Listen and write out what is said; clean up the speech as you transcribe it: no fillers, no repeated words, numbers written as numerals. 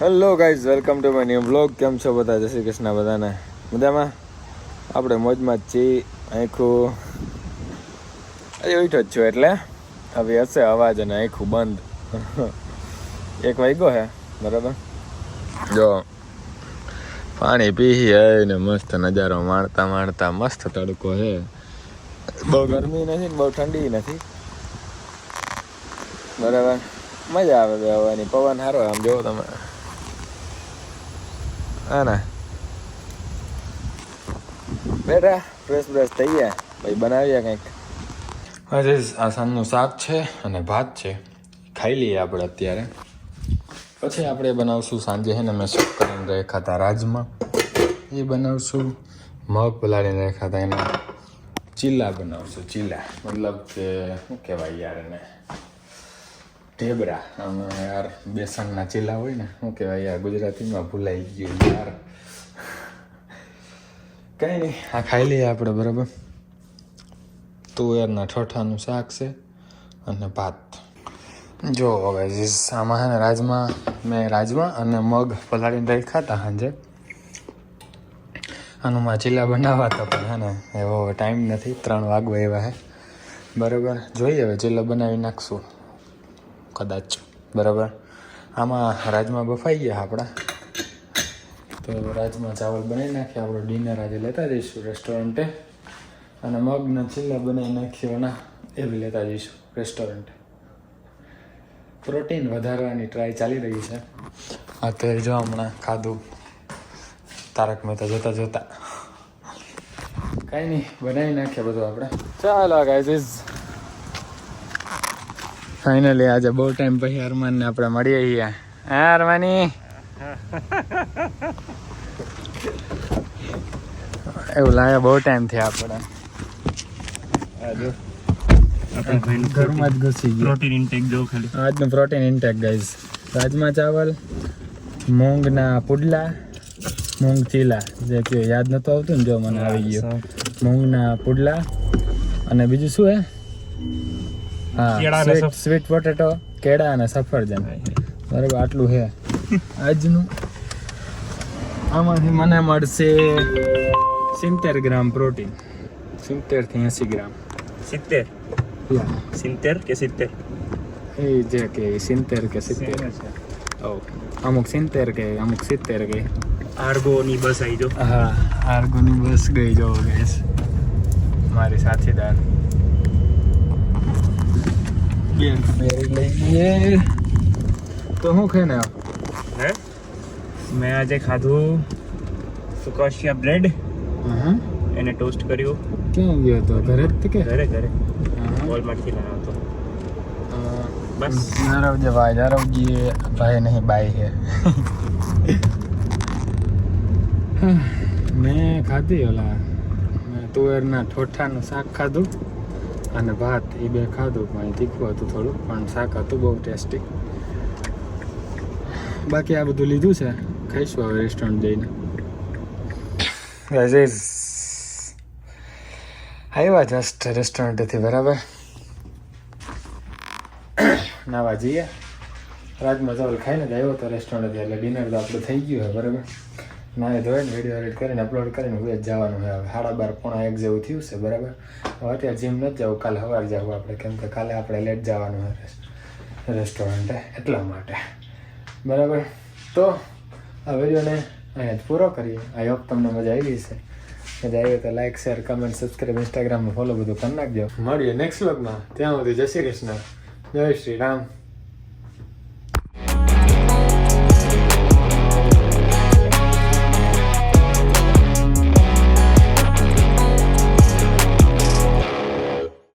Hello guys, welcome to my new vlog. કેમ છો બધા? જય શ્રી કૃષ્ણ બધાને. મજામાં? આપણે મોજમાં જ છીએ. આખું હજી ઉઠો જ છું એટલે હવે હશે અવાજ અને આખું બંધ. 1 વાગ્યો હે બરાબર. જો પાણી પીએ ને મસ્ત નજારો માણતા મસ્ત તડકો છે. બહુ ગરમી નથી ને બહુ ઠંડી નથી, બરાબર. મજા આવે બેહવાની, પવન સારો આમ જોવો તમે. હા ને, બેટા ફ્રેશ થઈ ગયા ભાઈ, બનાવીએ કંઈક. આજે આસાનનું શાક છે અને ભાત છે, ખાઈ લઈએ આપણે અત્યારે. પછી આપણે બનાવશું સાંજે છે ને, મેં શું કરીને રાખ્યા હતા રાજમાં, એ બનાવશું. મગ પલાળીને રાખ્યા હતા, એના ચીલા બનાવશું. ચીલા મતલબ કે શું કહેવાય યાર એને, ઢેબરા. આમાં યાર બેસનના ચીલા હોય ને, શું કહેવાય યાર ગુજરાતીમાં ભૂલાઈ ગયું યાર. કંઈ નહીં, આ ખાઈ લઈએ આપણે બરાબર. તુવેરના ઠોઠાનું શાક છે અને ભાત. જો હવે આમાં છે ને રાજમા અને મગ પલાળીને રાખ્યા હતા સાંજે. આનું ચીલા બનાવવા હતા પણ છે ને એવો ટાઈમ નથી, 3 વાગવા એવા હે બરાબર. જોઈએ હવે ચીલા બનાવી નાખશું કદાચ બરાબર. આમાં રાજમા બફાઈ ગયા આપણા, તો રાજમા ચાવલ બનાવી નાખીએ. આપણો ડિનર આજે લેતા જઈશું રેસ્ટોરન્ટે, અને મગના ચીલા બનાવી નાખ્યોના એ બી લેતા જઈશું રેસ્ટોરન્ટે. પ્રોટીન વધારવાની ટ્રાય ચાલી રહી છે. અત્યારે જો હમણાં ખાધું તારક મહેતા જોતા. કાંઈ નહીં, બનાવી નાખીએ બધું આપણે. ચાલો ગાઈઝ, ફાઇનલી આજે બહુ ટાઈમ પછી અરમાનને આપણે મળીએ છીએ. હા અરમાની, એવું લાગે બહુ ટાઈમ થયા આપણે. ઘરમાં જ ઘૂસી ગયો. પ્રોટીન ઇન્ટેક જો ખાલી આજનું પ્રોટીન ઇન્ટેક ગાઈઝ. રાજમા ચાવલ, મૂંગના પુડલા, મૂંગ ચીલા, જે કે યાદ નહોતું આવતું ને, જો મને આવી ગયો. મૂંગના પુડલા અને બીજું શું હે? હા, સ્વીટ પોટેટો, કેળા અને સફરજન બરાબર. આટલું છે આજનું. આમાંથી મને મળશે 70 ગ્રામ પ્રોટીન, 70 થી 80 ગ્રામ. 70 કે 70 એ જે કે 70 કે 70. અમુક 70 કે અમુક 70 કે. આર્ગોની બસ આવી જો. હા, આર્ગોની બસ ગઈ જો ગઈશ મારી સાથીદાર. બેરી લઈ ગઈએ તો શું ખાઈને હે? મેં આજે ખાધું સુકાશિયા બ્રેડ, એને ટોસ્ટ કર્યું. ક્યાં ગયો હતો? ઘરે જ કે ઘરે વોલમાર્ટથી લાવ્યો હતો. બસ નારવજે ભાઈ નહીં બાઈ છે. મેં ખાધી ઓલા તુવેરના ઠોઠાનું શાક ખાધું અને ભાત, એ બે ખાધું. પણ તીખું હતું થોડું, પણ શાક હતું બહુ ટેસ્ટી. બાકી આ બધું લીધું છે, ખાઈશું હવે રેસ્ટોરન્ટ જઈને. આવ્યા જસ્ટ રેસ્ટોરન્ટેથી બરાબર. નાવા જઈએ. રાજમાં ચાવલ ખાઈને જ આવ્યો હતો રેસ્ટોરન્ટથી, એટલે ડિનર તો આપણું થઈ ગયું હોય બરાબર. નાવે ધોઈને વિડીયો એડિટ કરીને અપલોડ કરીને હવે જ જવાનું હોય. હવે 12:30-1 જેવું થયું છે બરાબર. હવે અત્યારે જીમ નથી જવું, કાલે સવારે જવું આપણે, કેમ કે કાલે આપણે લેટ જવાનું હોય રેસ્ટોરન્ટે, એટલા માટે બરાબર. તો આ વિડીયોને અહીંયા જ પૂરો કરીએ. આઈ હોપ તમને મજા આવી છે. મજા આવી તો લાઈક, શેર, કમેન્ટ, સબસ્ક્રાઈબ, ઇન્સ્ટાગ્રામમાં ફોલો બધું કરી નાખજો. મળીએ નેક્સ્ટ વ્લોગમાં. ત્યાં સુધી જય શ્રી કૃષ્ણ, જય શ્રી રામ.